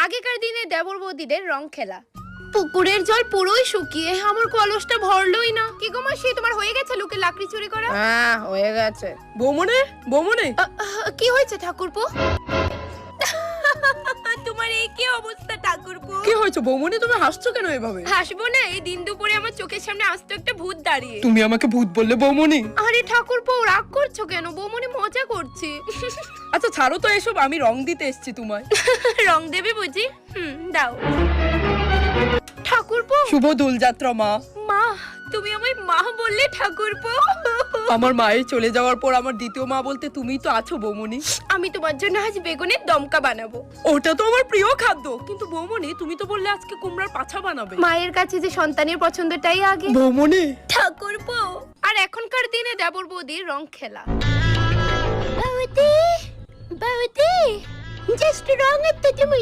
আগেকার দিনে দেবর বৌদিদের রং খেলা। পুকুরের জল পুরোই শুকিয়ে আমার কলসটা ভরলোই না। কি গো মাসি, তোমার হয়ে গেছে লোকের লাকড়ি চুরি করা? হ্যাঁ হয়ে গেছে। বৌমনে বৌমনে কি হয়েছে ঠাকুরপো? তোমার এই কি অবস্থা ঠাকুরপো? কি হয়েছে বৌমনে, তুমি হাসছো কেন এভাবে? হাসবো না, এই দিন দুপুরে আমার চোখের সামনে আস্ত একটা ভূত দাঁড়িয়ে। তুমি আমাকে ভূত বললে বৌমনি? আরে ঠাকুরপো রাগ করছো কেন? বৌমনি মজা করছি। আচ্ছা ছাড়ো তো এসব, আমি রং দিতে এসেছি তোমায়। রং দেবে বুঝি? দাও। ঠাকুরপো শুভ দোলযাত্রা মা। মা, তুমি আমায় মা বললে ঠাকুরপো? আমার মায়ের চলে যাওয়ার পর আমার দ্বিতীয় মা বলতে তুমিই তো আছো বৌমনি। আমি তোমার জন্য আজ বেগুনের দমকা বানাবো। ওটা তো আমার প্রিয় খাদ্য, কিন্তু বৌমনি তুমি তো বললে আজকে কুমড়ার পাছা বানাবে। মায়ের কাছে যে সন্তানের পছন্দটাই আগে। বৌমনি ঠাকুরপো আর এখনকার দিনে দেবর বৌদির রং খেলা। বৌদি বৌদি, জাস্ট রং একটু তুমি